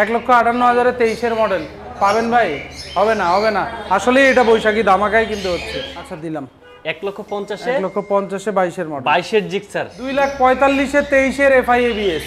1,58,000 23-এর model পাবেন ভাই? হবে না, হবে না, আসলে এটা বৈশাখী ধামাকায় কিন্তু হচ্ছে। আচ্ছা দিলাম 1,50,000 1,50,000 22-এর মডেল, 22-এর জিক্সার, 2,45,000 23-এর FI ABS।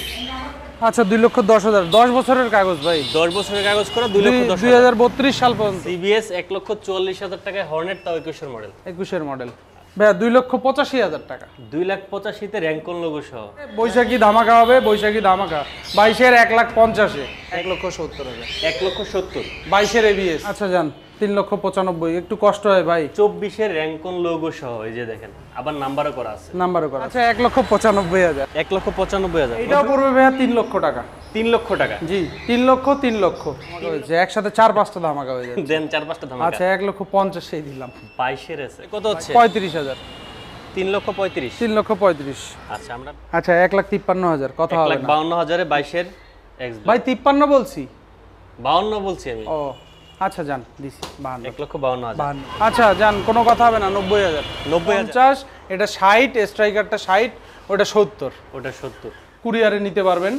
আচ্ছা 2,10,000 10 বছরের কাগজ ভাই, 10 বছরের কাগজ করা 2,10,000, 2032 সাল পর্যন্ত। CBS 1,44,000 টাকায় হর্নেট, তাও 21-এর মডেল। 21-এর মডেল ভাই 2,85,000 টাকা, 2,85,000-তে র্যাঙ্কন লোগো সহ। বৈশাখী ধামাকা হবে, বৈশাখী ধামাকা 22-এর 1,50,000 1,70,000 1,70,000 22-এর ABS। আচ্ছা যান 3,95,000, একটু কষ্ট হয় ভাই। 24-এর র্যাঙ্কন লোগো সহ, এই যে দেখেন, আবার নাম্বারও করা আছে, নাম্বারও করা। আচ্ছা 1,95,000 1,95,000। এটাও পড়বে ভাইয়া 3 লক্ষ টাকা। 3 লক্ষ টাকা? জি 3 লক্ষ হয়েছে, একসাথে 4-5টা ধামাকা হয়ে যাবে। দেন 4-5টা ধামাকা। আচ্ছা 1,50,000 দিলাম। 22-এর আছে কত হচ্ছে? 35,000। 3,35,000। 3,35,000। আচ্ছা আমরা আচ্ছা 1,53,000 কথা হবে না। 1,52,000-এ 22-এর এক্স ভাই 53 বলছি, 52 বলছি আমি। ও আচ্ছা যান দিছি 52। 1,52,000। আচ্ছা যান কোনো কথা হবে না, 90,000। 90,000। এটা 60, স্ট্রাইকারটা 60, ওটা 70। ওটা 70। কুরিয়ারে নিতে পারবেন,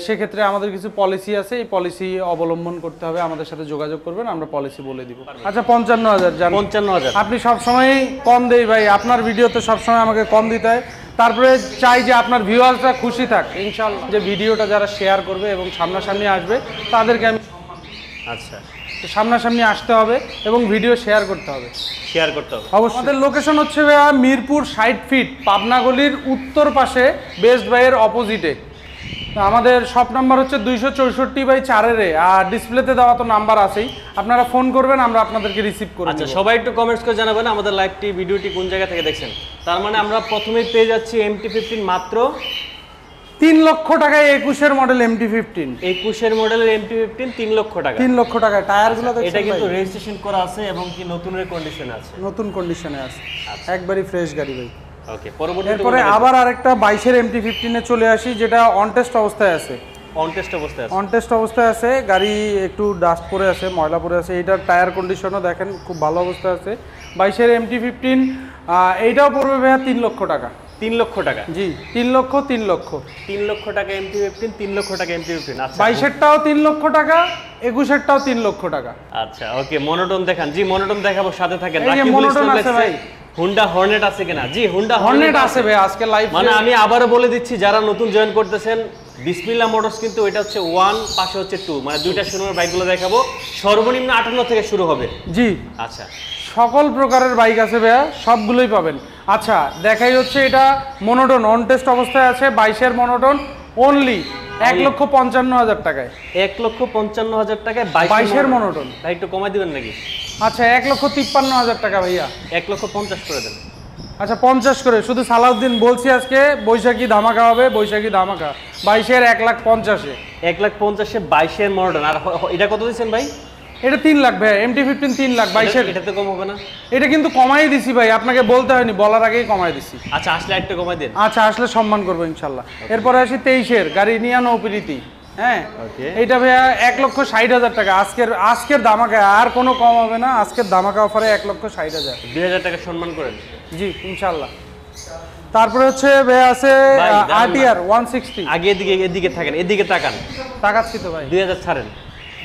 সেক্ষেত্রে আমাদের কিছু পলিসি আছে, এই পলিসি অবলম্বন করতে হবে, আমাদের সাথে যোগাযোগ করবেন, আমরা পলিসি বলে দিব। আচ্ছা 55,000 যান। 55,000। আপনি সবসময় কম দেই ভাই, আপনার ভিডিওতে সবসময় আমাকে কম দিতে হয়, তারপরে চাই যে আপনার ভিউয়ার্সরা খুশি থাক ইনশাআল্লাহ, যে ভিডিওটা যারা শেয়ার করবে এবং সামনাসামনি আসবে তাদেরকে আমি। আচ্ছা সামনাসামনি আসতে হবে এবং ভিডিও শেয়ার করতে হবে, শেয়ার করতে হবে অবশ্যই। আমাদের লোকেশন হচ্ছে ভাইয়া মিরপুর 60 ফিট, পাবনা গলির উত্তর পাশে, বেস্ট বাইয়ের অপোজিটে। আমাদের শপ নাম্বার হচ্ছে 264/4 আর ডিসপ্লেতে দেওয়া তো নাম্বার আছেই, আপনারা ফোন করবেন, আমরা আপনাদেরকে রিসিভ করব। আচ্ছা সবাই একটু কমেন্টস করে জানাবেন আমাদের লাইভটি ভিডিওটি কোন জায়গা থেকে দেখছেন। তার মানে আমরা প্রথমেই পেয়ে যাচ্ছি MT-15 মাত্র 3 লক্ষ টাকায় 21-এর মডেল MT-15। 21-এর মডেলের MT-15 3 লক্ষ টাকা। 3 লক্ষ টাকায় টায়ারগুলো দেখছেন, এটা কিন্তু রেজিস্ট্রেশন করা আছে এবং কি নতুনের কন্ডিশনে আছে, নতুন কন্ডিশনে আছে, একবারই ফ্রেশ গাড়ি ভাই। ওকে পরবর্তী এরপরে আবার আরেকটা 22-এর MT-15 এ চলে আসি, যেটা অন টেস্ট অবস্থায় আছে। অন টেস্ট অবস্থায় আছে, অন টেস্ট অবস্থায় আছে, গাড়ি একটু ডাস্ট পরে আছে, ময়লা পরে আছে, এইটার টায়ার কন্ডিশনও দেখেন খুব ভালো অবস্থায় আছে। 22-এর MT-15 এইটাও পড়বে ভাইয়া 3 লক্ষ টাকা। 3 লক্ষ টাকা? জি 3 লক্ষ 3 লক্ষ 3 লক্ষ টাকা MT-15, 3 লক্ষ টাকা MT-15। আচ্ছা 22-এরটাও 3 লক্ষ টাকা, 21-এরটাও 3 লক্ষ টাকা। আচ্ছা ওকে মনোটন দেখান। জি মনোটন দেখাবো, সাথে থাকেন। এই যে মনোটন আছে ভাই, হুন্ডা হর্নেট আছে কিনা? জি হুন্ডা হর্নেট আছে ভাই, আজকে লাইভ। মানে আমি আবারও বলে দিচ্ছি, যারা নতুন জয়েন করতেছেন, বিসমিল্লাহ মোটরস কিন্তু এটা হচ্ছে 1, পাশে হচ্ছে 2, মানে দুইটা শোরুমের বাইকগুলো দেখাবো। সর্বনিম্ন 58 থেকে শুরু হবে। জি আচ্ছা সকল প্রকারের বাইক আছে ভাইয়া, সবগুলোই পাবেন। আচ্ছা দেখাই হচ্ছে এটা মনোটন, অন টেস্ট অবস্থায় আছে, 22-এর মনোটন অনলি 1,55,000 টাকায়। 1,55,000 টাকায় 22-এর মনোটন। ভাই একটু কমাই দিবেন নাকি? আচ্ছা 1,53,000 টাকা ভাইয়া। 1,50,000 করে দেন। আচ্ছা 50 করে, শুধু সালাউদ্দিন বলছি আজকে বৈশাখী ধামাকা হবে, বৈশাখী ধামাকা 22-এর 1,50,000। 1,50,000-এ 22-এর মডেল। আর এটা কত দিচ্ছেন ভাই? এটা 3 লাখ ভাই, MT-15 3 লাখ 22-এর। এটাতে কম হবে না? এটা কিন্তু কমাই দিছি ভাই, আপনাকে বলতে হয়নি, বলার আগেই কমাই দিছি। আচ্ছা আসলে একটু কমাই দেন। আচ্ছা আসলে সম্মান করবো ইনশাল্লাহ। এরপরে আসি 23-এর গাড়ি নিয়ে নৌপ্রীতি। হ্যাঁ এইটা ভাইয়া 1,60,000 টাকা, আজকের ধামাকায় আর কোনো কম হবে না, আজকের ধামাকা অফারে 1,60,000। 2,000 টাকা সম্মান করেন। জি ইনশাল্লাহ। তারপরে হচ্ছে ভাইয়া আছে RTR 160। আগে এদিকে থাকেন, এদিকে তাকান। তাকাচ্ছি তো ভাই। 2,000 ছাড়েন।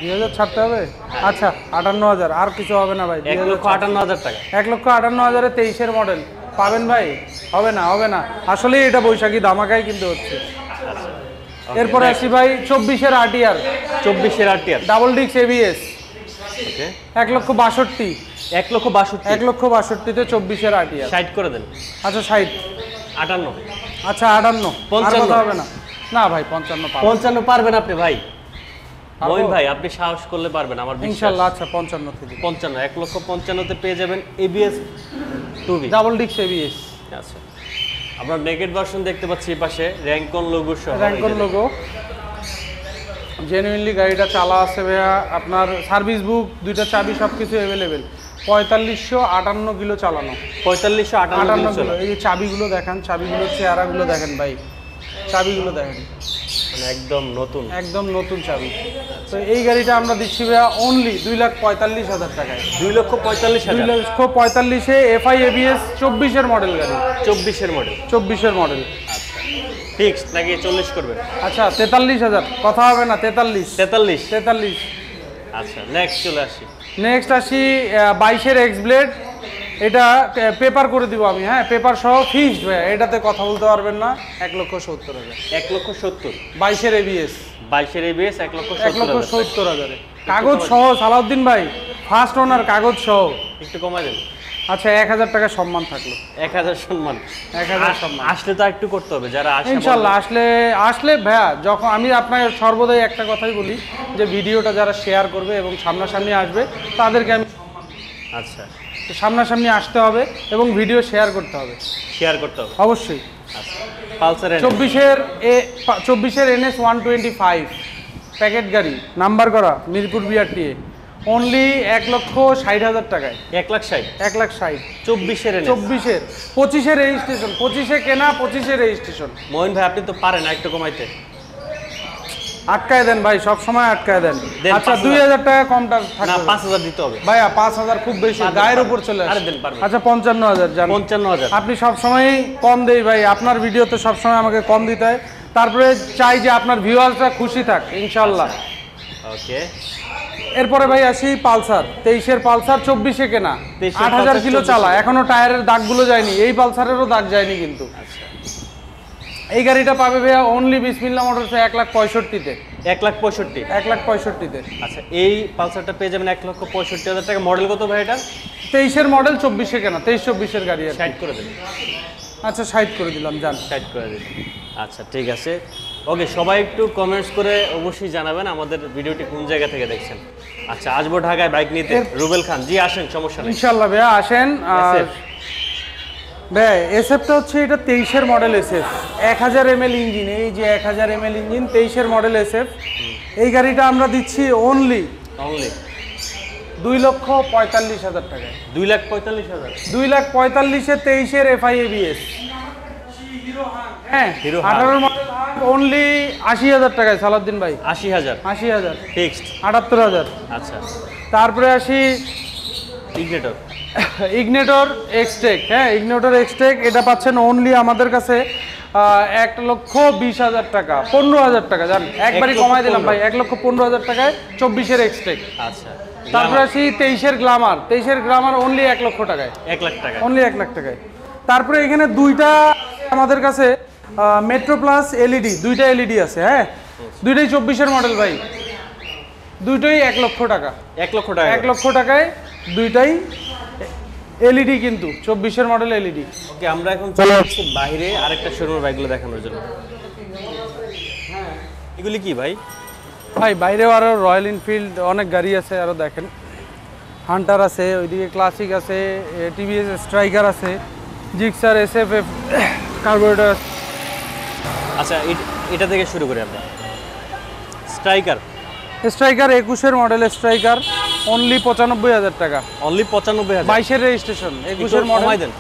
2,000 ছাড়তে হবে? আচ্ছা 58,000, আর কিছু হবে না ভাই। 1,58,000 টাকা। 1,58,000-এ 23-এর মডেল পাবেন ভাই? হবে না, হবে না, আসলে এটা বৈশাখী ধামাকায় কিন্তু হচ্ছে। এরপরে আসি ভাই 24-এর RTR। 24-এর RTR double disc ABS। ওকে 1,62,000। 1,62,000। 1,62,000-তে 24-এর RTR। 60 করে দেন। আচ্ছা 60। 58। আচ্ছা 58। 55 হবে না? না ভাই 55 পাবেন। 55 পারবেন আপনি ভাই? মঈন ভাই আপনি সাহস করলে পারবেন আমার বিশ্বাস। ইনশাআল্লাহ। আচ্ছা 55 থেকে 55, 1,55,000-তে পেয়ে যাবেন ABS 2B double disc ABS। আচ্ছা আমরা নেগেট ভার্সন দেখতে পাচ্ছি এই পাশে, র্যাঙ্কন লোগো সহ। র্যাঙ্কন লোগো, জেনুইনলি গাড়িটা চালা আছে ভাইয়া, আপনার সার্ভিস বুক, দুইটা চাবি, সব কিছু অ্যাভেলেবেল। 4558 কিলো চালানো। 4558 কিলো। এই যে চাবিগুলো দেখেন, চাবিগুলো চেহারাগুলো দেখেন ভাই, চাবিগুলো দেখেন, মানে একদম নতুন, একদম নতুন চাবি। তো এই গাড়িটা আমরা দিচ্ছি ভাইয়া অনলি 2,45,000 টাকায়। 2,45,000। 2,45,000-এ FI ABS 24-এর মডেল গাড়ি। 24-এর মডেল। 24-এর মডেল। আচ্ছা ফিক্সড নাকি 40 করবেন? আচ্ছা 43,000, কথা হবে না। 43। 43। আচ্ছা নেক্সট চলে আসি। নেক্সট আসি 22-এর এক্স ব্লেড। এটা পেপার করে দিব আমি, হ্যাঁ পেপার সহ ফিক্সড ভাই, এটাতে কথা বলতে পারবেন না। 1,70,000। 1,70,000। 22-এর এবিএস। 22-এর ABS 1,70,000। 1,70,000 কাগজ সহ সালাউদ্দিন ভাই, ফার্স্ট ওনার কাগজ সহ। একটু কমাই দেন। আচ্ছা 1,000 টাকা সম্মান থাকলো। 1,000 সম্মান। 1,000 সম্মান। আসলে তো একটু করতে হবে, যারা আসে ইনশাল্লাহ আসলে ভাইয়া, যখন আমি আপনাকে সর্বদাই একটা কথাই বলি যে ভিডিওটা যারা শেয়ার করবে এবং সামনাসামনি আসবে তাদেরকে আমি, আচ্ছা তো সামনাসামনি আসতে হবে এবং ভিডিও শেয়ার করতে হবে। শেয়ার করতে হবে অবশ্যই। আচ্ছা পালসার 24-এর NS 125 প্যাকেট গাড়ি, নাম্বার করা, মিরপুর বিআরটিএ, অনলি 1,60,000 টাকায়। 1,60,000। 1,60,000। 24-এর NS। 24-এর 25-এর রেজিস্ট্রেশন, 25-এ কেনা, 25-এর রেজিস্ট্রেশন। মোহিন ভাই আপনি তো পারেন না একটু কমাইতে। আটকায় দেন ভাই, সব সময় আটকায় দেন। দেন, আচ্ছা 5,000 2,000 টাকা কমটা না, থাকবে। 5,000 দিতে হবে ভাইয়া 5,000 খুব বেশি, 5,000 গায়ের উপর চলে আসে। আরে দেন, পারবেন। আচ্ছা 55,000 জান। 55,000। আপনি সব সময়ই কম দেই ভাই, আপনার ভিডিওতে সব সময় আমাকে কম দিতে হয়। তারপরে চাই যে আপনার ভিউয়ার্সরা খুশি থাক ইনশাআল্লাহ। ওকে। এরপরে ভাই আসি পালসার 23-এর পালসার, 24-এ কেনা, 23-এর 8,000 পালসার কিলো 24-এ চালা, এখনো টায়ারের দাগগুলো যায়নি, এই পালসারেরও দাগ যায়নি কিন্তু। আচ্ছা এই গাড়িটা পাবে ভাইয়া অনলি বিসমিল্লাহ মোটরসে 1,65,000-তে। 1,65,000। 1,65,000-তে। আচ্ছা এই পালসারটা পেয়ে যাবেন 1,65,000 টাকা। মডেল কত ভাই এটা? 23-এর মডেল, 24-এ কেনা, 23-24-এর গাড়ি আর কি। 60 করে দেবেন। আচ্ছা 60 করে দিলাম জান। 60 করে দিন। আচ্ছা ঠিক আছে। ওকে, সবাই একটু কমেন্টস করে অবশ্যই জানাবেন আমাদের ভিডিওটি কোন জায়গা থেকে দেখছেন। আচ্ছা আসবো ঢাকায় বাইক নিতে। রুবেল খান জি আসেন, সমস্যা নেই। ইনশাআল্লাহ ভাইয়া আসেন। আর SF ভাই এসএফটা হচ্ছে এটা 23-এর মডেল এসএফ, 1000 ml ইঞ্জিন, এই যে 1000 ml ইঞ্জিন, 23-এর মডেল এসএফ। এই গাড়িটা আমরা দিচ্ছি অনলি 2,45,000 টাকায়। 2,45,000। 2,45,000-এ 23-এর FI ABS, হ্যাঁ হিরো 18 মডেল, অনলি 80,000 টাকায় সালাউদ্দিন ভাই। 80,000 80,000 ফিক্সড। 78,000। আচ্ছা তারপরে আসি ইগনেটর। ইগনেটর এক্সটেক, হ্যাঁ ইগনেটর এক্সটেক, এটা পাচ্ছেন অনলি আমাদের কাছে 1,20,000 টাকা, 15,000 টাকা জান, একবারই কমাই দিলাম ভাই, 1,15,000 টাকায় 24-এর এক্সটেক। আচ্ছা তারপরে আসি 23-এর গ্লামার, 23-এর গ্লামার অনলি 1 লক্ষ টাকায়, 1 লাখ টাকা। অনলি 1 লাখ টাকায়। তারপরে এখানে দুইটা আমাদের কাছে মেট্রো প্লাস এলইডি, দুইটা এলইডি আছে, হ্যাঁ দুইটাই 24-এর মডেল ভাই, দুইটাই 1 লক্ষ টাকা। 1 লক্ষ টাকা। 1 লক্ষ টাকায় দুইটাই এলইডি, কিন্তু 24-এর মডেল এলইডি। ওকে, আমরা এখন চলে যাচ্ছি বাইরে আরেকটা শোরুমের বাইকগুলো দেখানোর জন্য। এগুলি কি ভাই? ভাই বাইরেও আরও রয়্যাল এনফিল্ড অনেক গাড়ি আছে, আরও দেখেন হান্টার আছে, ওইদিকে ক্লাসিক আছে, টিভিএস স্ট্রাইকার আছে, জিক্সার, এসএফএফ কার্বোরেটর। আচ্ছা এটা থেকে শুরু করি আমরা। স্ট্রাইকার। স্ট্রাইকার 21-এর মডেল স্ট্রাইকার অনলি 95,000 টাকা। অনলি 95,000। 22-এর রেজিস্ট্রেশন, 21-এর মডেল। কমাই দেন।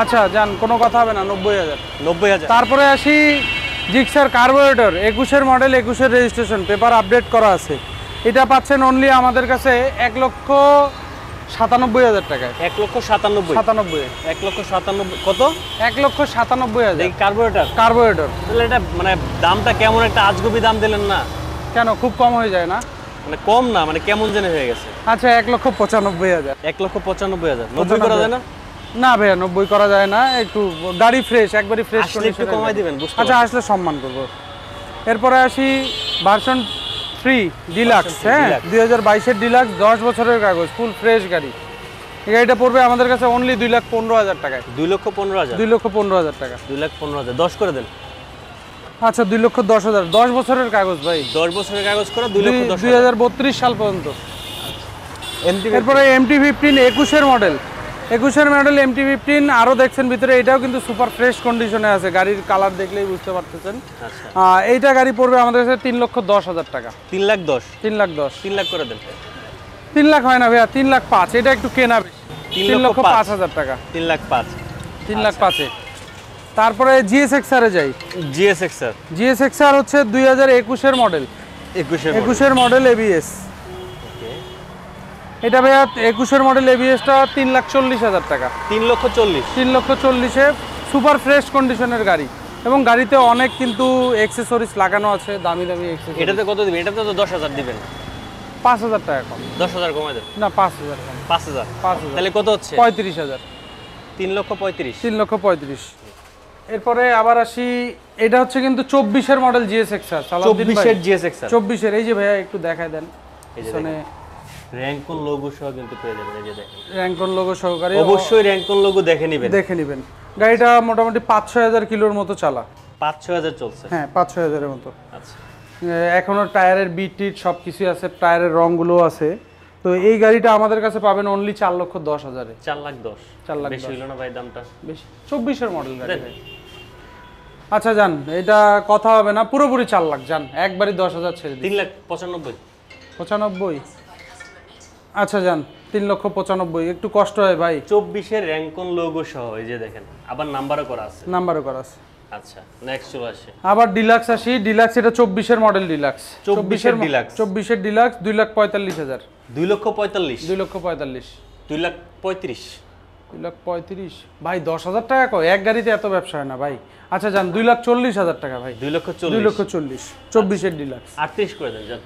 আচ্ছা যান, কোনো কথা হবে না, 90,000। 90,000। তারপরে আসি জিক্সার কার্বোরেটর 21-এর মডেল, 21-এর রেজিস্ট্রেশন, পেপার আপডেট করা আছে। এটা পাচ্ছেন অনলি আমাদের কাছে 1,97,000 টাকায়। 1,97,000। 97, 1,97,000 কত? 1,97,000। এই কার্বোরেটর। কার্বোরেটর তাহলে এটা মানে দামটা কেমন একটা আজগুবি দাম দিলেন না? কেন, খুব কম হয়ে যায় না? মানে কম না, মানে কেমন জেনে হয়ে গেছে। আচ্ছা 1,95,000। 1,95,000। 90 করা যায় না? না ভাইয়া 90 করা যায় না, একটু গাড়ি ফ্রেশ, একবারই ফ্রেশ আসলে একটু কমাই দিবেন, বুঝতে আচ্ছা আসলে সম্মান করব। এরপরে আসি ভার্সন 3 ডিলাক্স, হ্যাঁ 2022-এর ডিলাক্স, 10 বছরের কাগজ, ফুল ফ্রেশ গাড়ি। এই গাড়িটা পড়বে আমাদের কাছে অনলি 2,15,000 টাকায়। 2,15,000। 2,15,000 টাকা। 2,15,000 10 করে দেন। আচ্ছা 2,10,000, 10 বছরের কাগজ ভাই, 10 বছরের কাগজ করে 2,10,000। 2032 সাল পর্যন্ত। এরপরে MT-15 21-এর মডেল, 21-এর মডেল MT-15 আরও দেখছেন ভিতরে, এটাও কিন্তু সুপার ফ্রেশ কন্ডিশনে আছে, গাড়ির কালার দেখলেই বুঝতে পারতেছেন। আচ্ছা এইটা গাড়ি পড়বে আমাদের কাছে 3,10,000 টাকা। 3,10,000। 3,10,000। 3 লাখ করে দেন। 3 লাখ হয় না ভাইয়া, 3,05,000, এটা একটু কেনা বেশি। 3,05,000 টাকা। 3,05,000। 3,05,000। তারপরে GSX-R-এ যাই। GSX-R। GSX-R হচ্ছে 2021-এর মডেল, 21-এর মডেল ABS। এটা ভাইয়া 21-এর মডেল ABS-টা 3,40,000 টাকা। 3,40,000। 3,40,000-এ সুপার ফ্রেশ কন্ডিশনের গাড়ি। এবং গাড়িতে অনেক কিন্তু অ্যাক্সেসরিজ লাগানো আছে, দামি দামি অ্যাক্সেসরিজ। এটাতে কত দিবেন? এটাতে তো 10,000 দিবেন। 5,000 টাকা কম। 10,000 কমাই দেন। না 5,000 কম। 5,000। 5,000 তাহলে কত হচ্ছে? 35,000। 3,35,000। 3,35,000। এরপরে আবার আসি, এটা হচ্ছে কিন্তু 24-এর মডেল GSX-R। 24-এর GSX-R। 24-এর, এই যে ভাইয়া একটু দেখায় দেন। এই যে পিছনে র‍্যাঙ্কন লোগো সহ কিন্তু পেয়ে যাবেন, এই যে দেখেন। র‍্যাঙ্কন লোগো সহকারে অবশ্যই র‍্যাঙ্কন লোগো দেখে নেবেন। দেখে নেবেন। গাড়িটা মোটামুটি 5-6 কিলোর মতো চালা। 5-6 চলছে। হ্যাঁ 5-6 এর মতো। আচ্ছা। এখনো টায়ারের বিট টিট সব কিছুই আছে, টায়ারের রংগুলো আছে। তো এই গাড়িটা আমাদের কাছে পাবেন অনলি 4,10,000-এ। 4,10,000। 4,10,000 বেশি হলো না ভাই দামটা? বেশি। 24-এর মডেল গাড়ি ভাই। আচ্ছা যান, এটা কথা হবে না, পুরোপুরি 4 লাখ যান, একবারই 10,000 ছেড়ে দিন। 3,95,000। 95? আচ্ছা যান 3,95,000। একটু কষ্ট হয় ভাই। 24-এর র‍্যাঙ্কন লোগো সহ, এই যে দেখেন, আবার নাম্বারও করা আছে। নাম্বারও করা আছে। আচ্ছা, নেক্সট চলে আসে। আবার ডিলাক্স আসি। ডিলাক্স এটা 24-এর মডেল ডিলাক্স। 24-এর ডিলাক্স। 24-এর ডিলাক্স 2,45,000। 2,45,000। 2,45,000। 2,35,000। 2,35,000 ভাই, 10,000 টাকা কয়? এক গাড়িতে এত ব্যবসা হয় না ভাই। আচ্ছা যান 2,40,000 টাকা ভাই। 2,40,000। 2,40,000 24-এর ডিলাক্স। 38 করে দেন যান।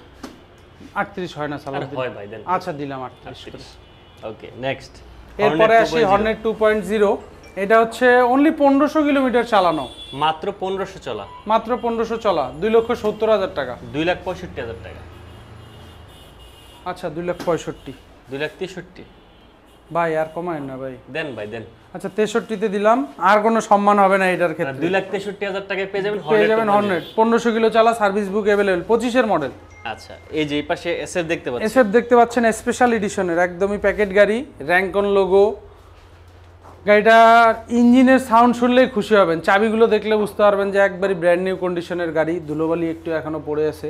38 হয় না আরে সালাউদ্দিন? হয় ভাই, দেন। আচ্ছা দিলাম 38 করে। ওকে, নেক্সট। এরপরে আসি হর্নেট 2.0। এটা হচ্ছে অনলি 1,500 কিলোমিটার চালানো। মাত্র 1,500 চলা। মাত্র 1,500 চলা। 2,70,000 টাকা। 2,65,000 টাকা। আচ্ছা 2,65,000। 2,63,000 ভাই আর কমায় না ভাই। দেন ভাই, দেন। আচ্ছা 63-তে দিলাম। আর কোনো সম্মান হবে না এটার ক্ষেত্রে। 2,63,000 টাকায় পেয়ে যাবেন পেয়ে যাবেন হর্নেট। 1,500 কিলো চালা, সার্ভিস বুক अवेलेबल। 25-এর মডেল। আচ্ছা, এই যে এই পাশে এসএফ দেখতে পাচ্ছেন। এসএফ দেখতে পাচ্ছেন, স্পেশাল এডিশনের একদমই প্যাকেট গাড়ি, র‍্যাঙ্কন লোগো। গাড়িটার ইঞ্জিনের সাউন্ড শুনলেই খুশি হবেন, চাবিগুলো দেখলে বুঝতে পারবেন যে একবারই ব্র্যান্ড নিউ কন্ডিশনের গাড়ি। ধুলোবালি একটু এখনো পড়ে আছে।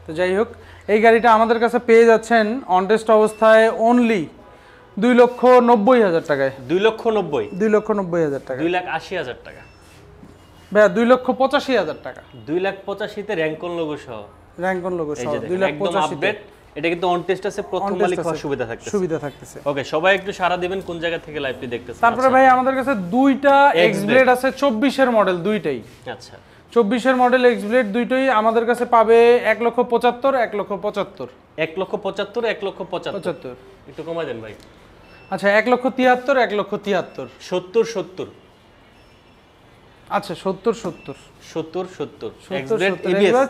তো যাই হোক, এই গাড়িটা আমাদের কাছে পেয়ে যাচ্ছেন অন টেস্ট অবস্থায় অনলি 2,90,000 টাকায়। 2,90,000। 2,90,000 টাকা। 2,80,000 টাকা। ভাইয়া 2,85,000 টাকা। 2,85,000-তে র‍্যাঙ্কন লোগো সহ। র‍্যাঙ্কন লোগো এই সহ যে দেখেন, একদম 2,85,000। আপডেট। এটা কিন্তু অন টেস্ট আছে, প্রথম মালিক হওয়ার সুবিধা থাকতেছে। সুবিধা থাকতেছে। ওকে, সবাই একটু সারা দিবেন কোন জায়গা থেকে লাইভটি দেখতেছেন। তারপরে ভাই আমাদের কাছে দুইটা এক্সব্লেড আছে 24-এর মডেল, দুইটাই। আচ্ছা, 24-এর মডেল এক্সব্লেড দুইটাই আমাদের কাছে পাবে 1,75,000, 1,75,000। 1,75,000, 1,75,000। একটু কমাই দেন ভাই। আচ্ছা 1,73,000, 1,73,000। 70,70। আচ্ছা 70,70। 70,70।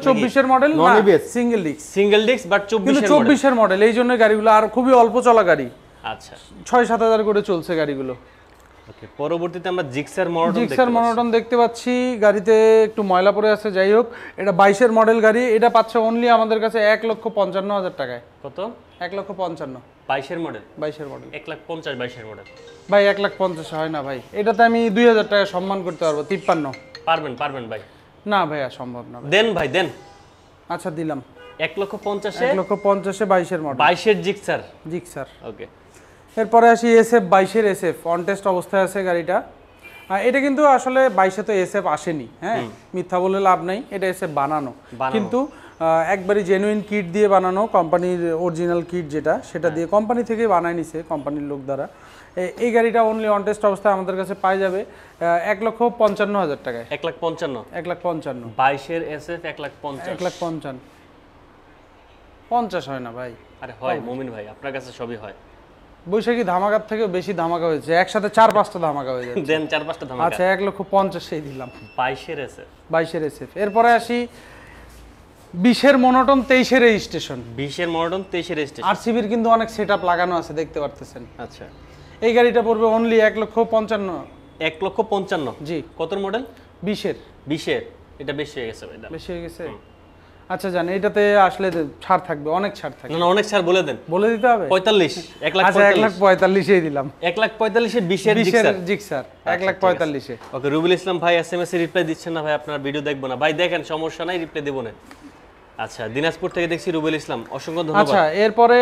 24-এর মডেল না, single disc. Single disc but 24-এর মডেল, এই জন্য গাড়িগুলো আর খুবই অল্প চলা গাড়ি। আচ্ছা, 6-7 করে চলছে গাড়িগুলো। ওকে, পরবর্তীতে আমরা জিক্সার মনোটন জিক্সার মনোটন দেখতে পাচ্ছি। গাড়িতে একটু ময়লা পড়ে আছে, যাই হোক। এটা 22-এর মডেল গাড়ি। এটা পাচ্ছে অনলি আমাদের কাছে 1,55,000 টাকায়। কত? 1,55,000। 22-এর মডেল? 22-এর মডেল। 1,50,000 22-এর মডেল। ভাই 1,50,000 হয় না ভাই, এটাতে আমি 2,000 টাকা সম্মান করতে পারবো। 53। পারবেন ভাই? না ভাইয়া সম্ভব না। দেন ভাই, দেন। আচ্ছা দিলাম 1,50,000-এ। 1,50,000-এ 22-এর মডেল। 22-এর জিক্সার। জিক্সার। ওকে, এরপরে আসি এসএফ 22-এর এসএফ। অন টেস্ট অবস্থায় আছে গাড়িটা। এটা কিন্তু আসলে 22-এ তো এসএফ আসেনি, হ্যাঁ, মিথ্যা বলে লাভ নাই। এটা এসএফ বানানো, কিন্তু একবারই জেনুইন কিট দিয়ে বানানো, কোম্পানির অরিজিনাল কিট যেটা, সেটা দিয়ে কোম্পানি থেকে বানায় নিছে, কোম্পানির লোক দ্বারা। এই গাড়িটা অনলি অন টেস্ট অবস্থায় আমাদের কাছে পাই যাবে 1,55,000 টাকায়। 1,55,000। 1,55,000। 22-এর এসএফ 1,50,000। 1,55,000। 50 হয় না ভাই। আরে হয় মুমিন ভাই, আপনার কাছে সবই হয়। বৈশাখী ধামাকার থেকে বেশি ধামাকা হয়েছে, একসাথে 4-5টা ধামাকা হয়ে যায়। দেন 4-5টা ধামাকা। আচ্ছা 1,50,000 দিলাম। 22-এর এসএফ। 22-এর এসএফ। এরপরে আসি 20-এর মনোটন 23-এর রেজিস্ট্রেশন। 20-এর মডেল 23-এর রেজিস্ট্রেশন। আরসিবির কিন্তু অনেক সেটআপ লাগানো আছে, দেখতে পারতেছেন। আচ্ছা, এই গাড়িটা পড়বে অনলি 1,55,000। 1,55,000। জি। কত মডেল? 20-এর। 20-এর। এটা বেশি হয়ে গেছে ভাই দাম। বেশি হয়ে গেছে। আচ্ছা জান, এটাতে আসলে ছাড় থাকবে, অনেক ছাড় থাকবে। না অনেক ছাড় বলে দেন। বলে দিতে হবে? 45। আচ্ছা 1,45,000 দিলাম। 1,45,000 20-এর জিক্সার 1,45,000। ওকে, রুবেল ইসলাম ভাই এসএমএস এ রিপ্লাই দিচ্ছেন না ভাই, আপনার ভিডিও দেখবো না ভাই। দেখেন, সমস্যা নাই, রিপ্লাই দেব না। আচ্ছা, দিনাজপুর থেকে দেখছি রুবেল ইসলাম, অসংখ্য ধন্যবাদ। আচ্ছা এরপরে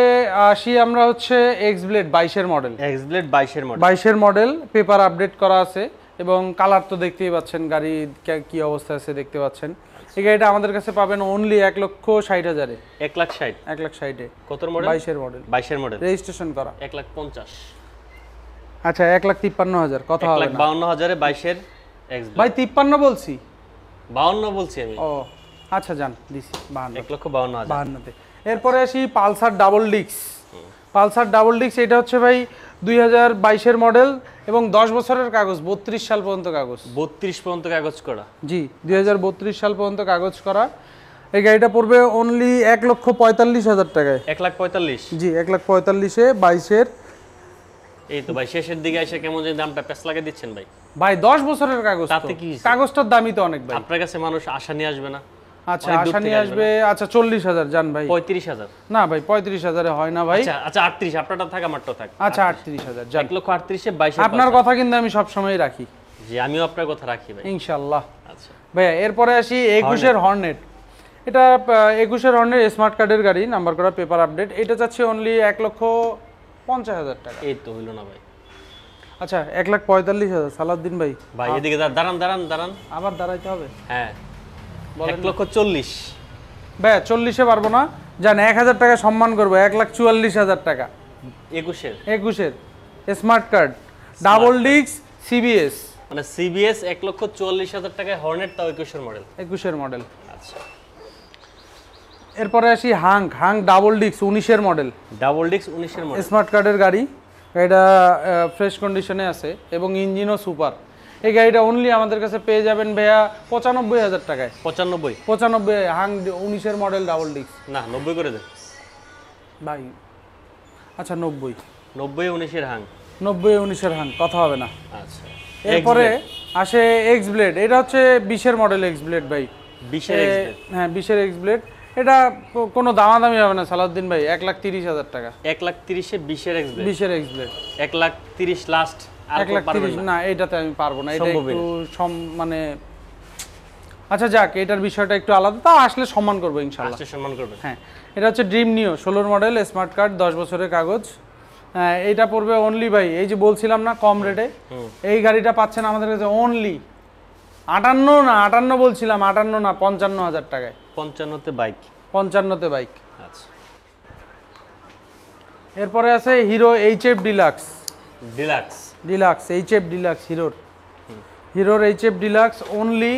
আসি আমরা হচ্ছে এক্সব্লেড 22-এর মডেল। এক্সব্লেড 22-এর মডেল। 22-এর মডেল, পেপার আপডেট করা আছে এবং কালার তো দেখতেই পাচ্ছেন, গাড়ি কি অবস্থা আছে দেখতে পাচ্ছেন। এই গাড়িটা আমাদের কাছে পাবেন অনলি 1,60,000-এ। 1,60,000। 1,60,000-এ। কত মডেল? 22-এর মডেল। 22-এর মডেল। রেজিস্ট্রেশন করা। 1,50,000। আচ্ছা 1,53,000। কথা হবে না। 1,52,000-এ 22-এর এক্সব্লেড। ভাই 53 বলছি। 52 বলছি আমি। ও আচ্ছা যান দিছি 52, 1,52,000। 52তে। এরপরে আসি পালসার ডাবল ডিক্স। পালসার ডাবল ডিক্স এটা হচ্ছে ভাই 2022-এর মডেল এবং 10 বছরের কাগজ, 32 সাল পর্যন্ত কাগজ। 32 পর্যন্ত কাগজ করা। জি 2032 সাল পর্যন্ত কাগজ করা। এই গাড়িটা পড়বে অনলি 1,45,000 টাকায়। 1,45,000। জি 1,45,000-এ 22-এর। এই তো ভাই শেষের দিকে এসে কেমন যেন দামটা প্যাচ লাগিয়ে দিচ্ছেন ভাই। ভাই 10 বছরের কাগজ, তাতে কি হইছে? কাগজটার দামই তো অনেক ভাই। আপনার কাছে মানুষ আশা নিয়ে আসবে না? আচ্ছা অনেক দূর আশা থেকে নিয়ে আসবে আসবে। আচ্ছা 40,000 জান ভাই। 35,000। না ভাই 35,000-এ হয় না ভাই। আচ্ছা আচ্ছা 38, আপনারটা থাক আমারটা থাক। আচ্ছা 38,000 জান। 1,38,000-এ 22। আপনার কথা কিন্তু আমি সব সময় রাখি। জি আমিও আপনার কথা রাখি ভাই। ইনশাআল্লাহ। আচ্ছা ভাইয়া এরপরে আসি 21-এর হর্নেট। এটা 21-এর হর্নেট স্মার্ট কার্ডের গাড়ি, নাম্বার করা, পেপার আপডেট। এটা চাচ্ছে অনলি 1,50,000 টাকা। এই তো হইলো না ভাই। আচ্ছা 1,45,000 সালাউদ্দিন ভাই। ভাই এদিকে দাঁড়ান দাঁড়ান দাঁড়ান। আবার দাঁড়াইতে হবে? হ্যাঁ বলেন। 1,40,000। ভাইয়া 40-এ পারবো না, জান 1,000 টাকা সম্মান করবো, 1,44,000 টাকা। 21-এর 21-এর স্মার্ট কার্ড ডাবল ডিক্স সিবিএস, মানে সিবিএস 1,44,000 টাকায় হর্নেট, তাও 21-এর মডেল। 21-এর মডেল। আচ্ছা এরপরে আসি হাং ডাবল ডিক্স 19-এর মডেল, ডাবল ডিস্ক 19-এর মডেল। স্মার্ট কার্ডের গাড়ি। এটা ফ্রেশ কন্ডিশনে আছে এবং ইঞ্জিনও সুপার। এই গাড়িটা অনলি আমাদের কাছে পেয়ে যাবেন ভাইয়া 95,000 টাকায়। 95? 95 হাং 19-এর মডেল ডাবল ডিক্স। না 90 করে দেন ভাই। আচ্ছা 90 19-এর হাং। 19-এর হাং, কথা হবে না। আচ্ছা এরপরে আসে এক্স ব্লেড। এটা হচ্ছে 20-এর মডেল এক্স ব্লেড ভাই। 20-এর এক্স। হ্যাঁ 20-এর এক্স ব্লেড। এটা কোনো দামাদামি হবে না সালাউদ্দিন ভাই, 1,30,000 টাকা। 1,30,000-এ 20-এর এক্স ব্লেড। 20-এর এক্স ব্লেড 1,30,000 লাস্ট। আর কত পারবেন 1,30,000 না? না, এটাতে আমি পারবো না, এটা সম্ভব একটু মানে আচ্ছা যাক, এটার বিষয়টা একটু আলাদা, তা আসলে সম্মান করবো ইনশাআল্লাহ। আচ্ছা সম্মান করবেন। হ্যাঁ এটা হচ্ছে ড্রিম নিও 16-র মডেল স্মার্ট কার্ড, 10 বছরের কাগজ। এইটা পড়বে অনলি ভাই, এই যে বলছিলাম না কম রেটে, এই গাড়িটা পাচ্ছেন আমাদের কাছে অনলি 58 বলছিলাম, 55,000 টাকায়। 55-তে বাইক। 55-তে বাইক। আচ্ছা এরপরে আছে hero HF deluxe. HF deluxe হিরোর এইচএফ ডিলাক্স অনলি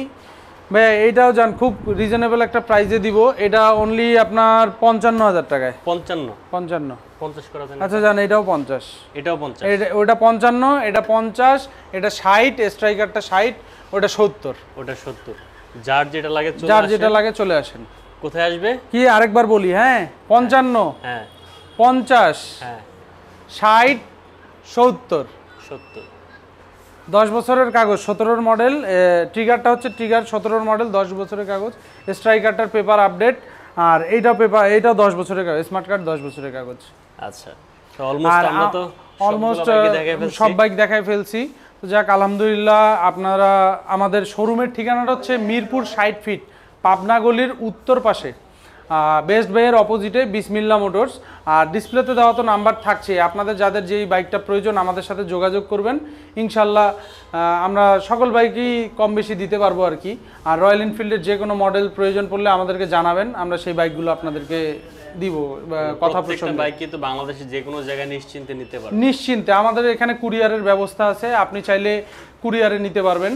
ভাই, এইটাও জান খুব রিজনেবল একটা প্রাইসে দিব। এটা অনলি আপনার 55,000 টাকায়। 55? 50 করা দেন। আচ্ছা জান, এটাও 50। এটাও 50? ওটা 55, এটা 50, এটা 60, স্ট্রাইকারটা 60, ওটা 70। ওটা 70। যার যেটা লাগে চলে আসেন। কোথায় আসবে কি আরেকবার বলি? হ্যাঁ 55, হ্যাঁ 50, হ্যাঁ 60, 70। 70। 10 বছরের কাগজ, 17-র মডেল। ট্রিগারটা হচ্ছে ট্রিগার 17-র মডেল, 10 বছরের কাগজ। স্ট্রাইকারটার পেপার আপডেট, আর এইটাও 10 বছরের কাগজ, স্মার্ট কার্ড 10 বছরের কাগজ। আচ্ছা তো অলমোস্ট সব বাইক দেখাই ফেলছি। তো যাক আলহামদুলিল্লাহ, আপনারা আমাদের শোরুমের ঠিকানাটা হচ্ছে মিরপুর 60 ফিট, পাবনা গলির উত্তর পাশে, বেস্ট বাইয়ের অপোজিটে বিসমিল্লাহ মোটরস। আর ডিসপ্লেতে দেওয়া তো নাম্বার থাকছে, আপনাদের যাদের যেই বাইকটা প্রয়োজন আমাদের সাথে যোগাযোগ করবেন। ইনশাল্লাহ আমরা সকল বাইকই কম বেশি দিতে পারবো আর কি। আর রয়্যাল এনফিল্ডের যে কোনো মডেল প্রয়োজন পড়লে আমাদেরকে জানাবেন, আমরা সেই বাইকগুলো আপনাদেরকে দিব। কথা প্রসঙ্গে বাইক কিন্তু বাংলাদেশে যে কোনো জায়গায় নিশ্চিন্তে নিতে পারবেন। নিশ্চিন্তে আমাদের এখানে কুরিয়ারের ব্যবস্থা আছে, আপনি চাইলে কুরিয়ারে নিতে পারবেন।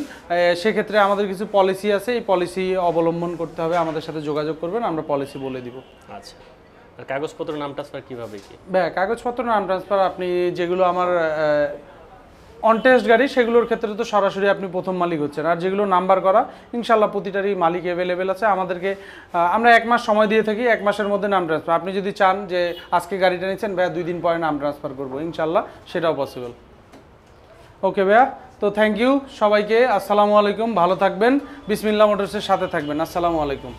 সেক্ষেত্রে আমাদের কিছু পলিসি আছে, এই পলিসি অবলম্বন করতে হবে, আমাদের সাথে যোগাযোগ করবেন, আমরা পলিসি বলে দিব। আচ্ছা আর কাগজপত্র নাম ট্রান্সফার কিভাবে কি? কাগজপত্র নাম ট্রান্সফার আপনি যেগুলো আমার অনটেস্ট গাড়ি সেগুলোর ক্ষেত্রে তো সরাসরি আপনি প্রথম মালিক হচ্ছেন। আর যেগুলো নাম্বার করা ইনশাল্লাহ প্রতিটারই মালিক অ্যাভেলেবেল আছে আমাদেরকে। আমরা 1 মাস সময় দিয়ে থাকি, 1 মাসের মধ্যে নাম ট্রান্সফার। আপনি যদি চান যে আজকে গাড়িটা নিচ্ছেন ভাইয়া 2 দিন পরে নাম ট্রান্সফার করবো, ইনশাল্লাহ সেটাও পসিবল। ওকে ভাইয়া, তো থ্যাংক ইউ সবাইকে। আসসালামু আলাইকুম, ভালো থাকবেন, বিসমিল্লাহ মোটরসের সাথে থাকবেন। আসসালামু আলাইকুম।